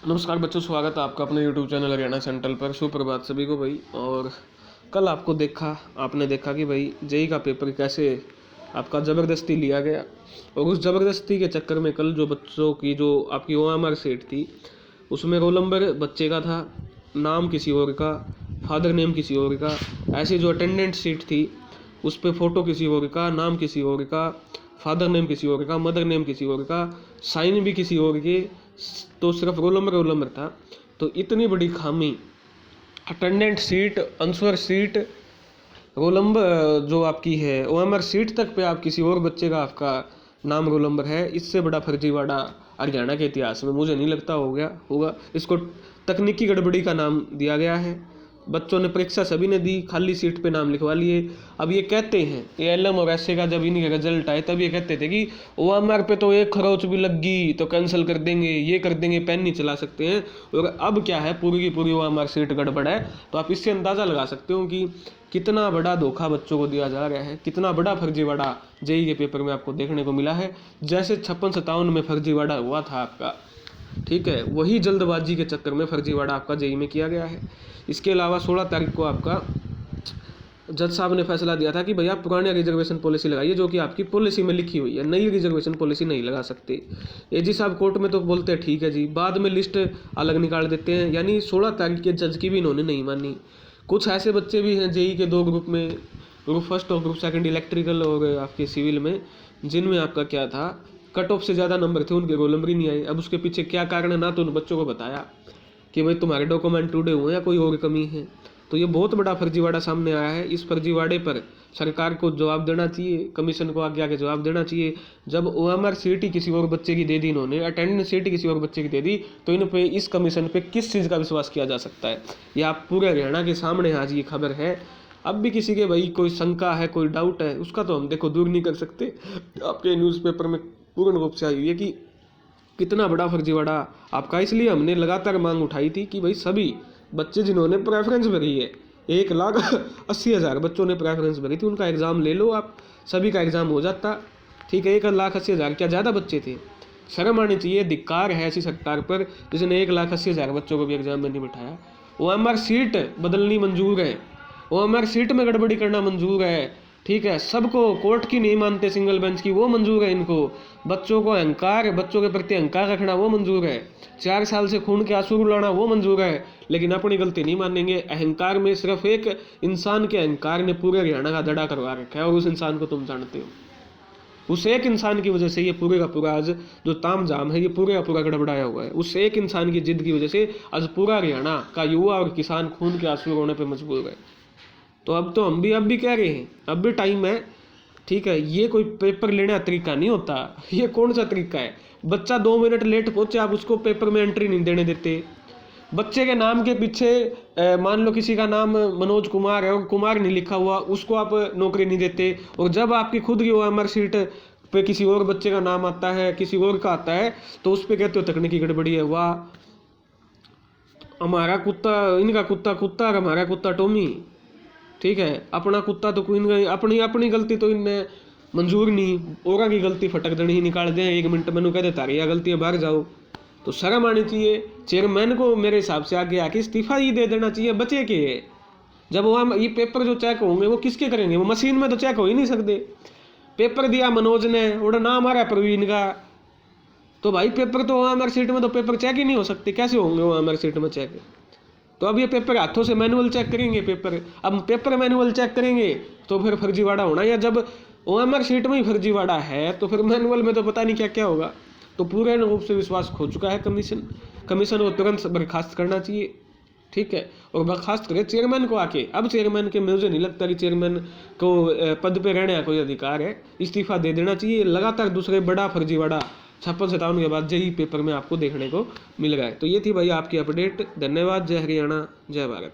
नमस्कार बच्चों, स्वागत है आपका अपने YouTube चैनल हरियाणा सेंट्रल पर। सुप्रभात सभी को भाई। और कल आपने देखा कि भाई जेई का पेपर कैसे आपका ज़बरदस्ती लिया गया, और उस ज़बरदस्ती के चक्कर में कल जो बच्चों की जो आपकी OMR सीट थी उसमें रोल नंबर बच्चे का था, नाम किसी और का, फादर नेम किसी और का। ऐसी जो अटेंडेंट सीट थी उस पर फ़ोटो किसी और का, नाम किसी और का, फादर नेम किसी और का, मदर नेम किसी और का, साइन भी किसी और के, तो सिर्फ रोल नंबर था। तो इतनी बड़ी खामी, attendant seat, answer sheet, roll number जो आपकी है OMR सीट तक पे आप किसी और बच्चे का आपका नाम रोल नंबर है, इससे बड़ा फर्जीवाड़ा हरियाणा के इतिहास में मुझे नहीं लगता होगा। इसको तकनीकी गड़बड़ी का नाम दिया गया है। बच्चों ने परीक्षा सभी ने दी, खाली सीट पे नाम लिखवा लिए। अब ये कहते हैं, ये LM और SA का जब इन्हीं का रिजल्ट आए तब ये कहते थे कि OMR पे तो 1 खरोच भी लग गई तो कैंसिल कर देंगे, ये कर देंगे, पेन नहीं चला सकते हैं। और अब क्या है, पूरी की पूरी OMR सीट गड़बड़ है। तो आप इससे अंदाज़ा लगा सकते हो कि कितना बड़ा धोखा बच्चों को दिया जा रहा है, कितना बड़ा फर्जीवाड़ा जेई के पेपर में आपको देखने को मिला है। जैसे 56-57 में फर्जीवाड़ा हुआ था आपका, ठीक है, वही जल्दबाजी के चक्कर में फर्जीवाड़ा आपका जेई में किया गया है। इसके अलावा 16 तारीख को आपका जज साहब ने फैसला दिया था कि भैया पुरानी रिजर्वेशन पॉलिसी लगाइए, जो कि आपकी पॉलिसी में लिखी हुई है, नई रिजर्वेशन पॉलिसी नहीं लगा सकते। AG साहब कोर्ट में तो बोलते हैं ठीक है जी, बाद में लिस्ट अलग निकाल देते हैं। यानी 16 तारीख के जज की भी इन्होंने नहीं मानी। कुछ ऐसे बच्चे भी हैं जेई के 2 ग्रुप में, ग्रुप फर्स्ट और ग्रुप सेकंड इलेक्ट्रिकल और आपके सिविल में, जिनमें आपका क्या था, कट ऑफ से ज़्यादा नंबर थे, उनके रोल नंबर ही नहीं आए। अब उसके पीछे क्या कारण है, ना तो उन बच्चों को बताया कि भाई तुम्हारे डॉक्यूमेंट टूटे हुए हैं या कोई और कमी है। तो ये बहुत बड़ा फर्जीवाड़ा सामने आया है। इस फर्जीवाड़े पर सरकार को जवाब देना चाहिए, कमीशन को आगे आके जवाब देना चाहिए। जब OMR सीट ही किसी और बच्चे की दे दी इन्होंने, अटेंडेंस सीट ही किसी और बच्चे की दे दी, तो इन पे, इस कमीशन पे किस चीज़ का विश्वास किया जा सकता है। ये आप पूरे हरियाणा के सामने आज ये खबर है। अब भी किसी के भाई कोई शंका है, कोई डाउट है, उसका तो हम देखो दूर नहीं कर सकते। आपके न्यूज़पेपर में पूर्ण रूप से आई हुई है कि कितना बड़ा फर्जीवाड़ा आपका। इसलिए हमने लगातार मांग उठाई थी कि भाई सभी बच्चे जिन्होंने प्रेफरेंस भरी है, 1,80,000 बच्चों ने प्रेफरेंस भरी थी, उनका एग्ज़ाम ले लो आप, सभी का एग्ज़ाम हो जाता। ठीक है, 1,80,000 क्या ज़्यादा बच्चे थे? शर्म आनी चाहिए, धिक्कार है ऐसी सरकार पर जिसने 1,80,000 बच्चों को भी एग्ज़ाम में नहीं बिठाया। OMR सीट बदलनी मंजूर है, OMR सीट में गड़बड़ी करना मंजूर है। ठीक है, सबको, कोर्ट की नहीं मानते सिंगल बेंच की, वो मंजूर है इनको। बच्चों को अहंकार, बच्चों के प्रति अहंकार रखना वो मंजूर है। 4 साल से खून के आंसू रुलाना वो मंजूर है, लेकिन अपनी गलती नहीं मानेंगे। अहंकार में सिर्फ एक इंसान के अहंकार ने पूरे हरियाणा का दड़ा करवा रखा है, और उस इंसान को तुम जानते हो। उस एक इंसान की वजह से ये पूरे का पूरा आज जो ताम झाम है, ये पूरे का पूरा गड़बड़ाया हुआ है। उस एक इंसान की जिद की वजह से आज पूरा हरियाणा का युवा और किसान खून के आंसू रोने पर मजबूर है। तो अब तो हम भी कह रहे हैं, अब भी टाइम है। ठीक है, ये कोई पेपर लेने का तरीका नहीं होता। ये कौन सा तरीका है? बच्चा 2 मिनट लेट पहुंचे, आप उसको पेपर में एंट्री नहीं देने देते। बच्चे के नाम के पीछे मान लो किसी का नाम मनोज कुमार है और कुमार नहीं लिखा हुआ, उसको आप नौकरी नहीं देते। और जब आपकी खुद की OMR सीट पे किसी और बच्चे का नाम आता है, किसी और का आता है, तो उस पर कहते हो तकनीकी गड़बड़ी है। वाह, हमारा कुत्ता, इनका कुत्ता कुत्ता और हमारा कुत्ता टॉमी। ठीक है, अपना कुत्ता तो कोई अपनी गलती तो इनने मंजूर नहीं, औरा की गलती फटक देनी ही निकाल दें 1 मिनट। मैंने कह देता रही गलती है, बाहर जाओ। तो शर्म आनी चाहिए। चेयरमैन को मेरे हिसाब से आगे आके इस्तीफा ही दे देना चाहिए। बचे के जब वो ये पेपर जो चेक होंगे वो किसके करेंगे? वो मशीन में तो चेक हो ही नहीं सकते। पेपर दिया मनोज ने, उड़ा नाम आ रहा है प्रवीण का, तो भाई पेपर तो OMR सीट में तो पेपर चेक ही नहीं हो सकते। कैसे होंगे OMR सीट में चेक? तो अब ये पेपर हाथों से मैनुअल चेक करेंगे पेपर। अब पेपर मैनुअल चेक करेंगे तो फिर फर्जीवाड़ा होना, या जब OMR शीट में ही फर्जीवाड़ा है तो फिर मैनुअल में तो पता नहीं क्या क्या होगा। तो पूरे रूप से विश्वास खो चुका है कमीशन को तुरंत बर्खास्त करना चाहिए। ठीक है, और बर्खास्त करे चेयरमैन को आके। अब चेयरमैन के, मुझे नहीं लगता कि चेयरमैन को पद पे रहने का कोई अधिकार है, इस्तीफा दे देना चाहिए। लगातार दूसरे बड़ा फर्जीवाड़ा 56-57 के बाद जेई पेपर में आपको देखने को मिल रहा है। तो ये थी भाई आपकी अपडेट। धन्यवाद। जय हरियाणा, जय भारत।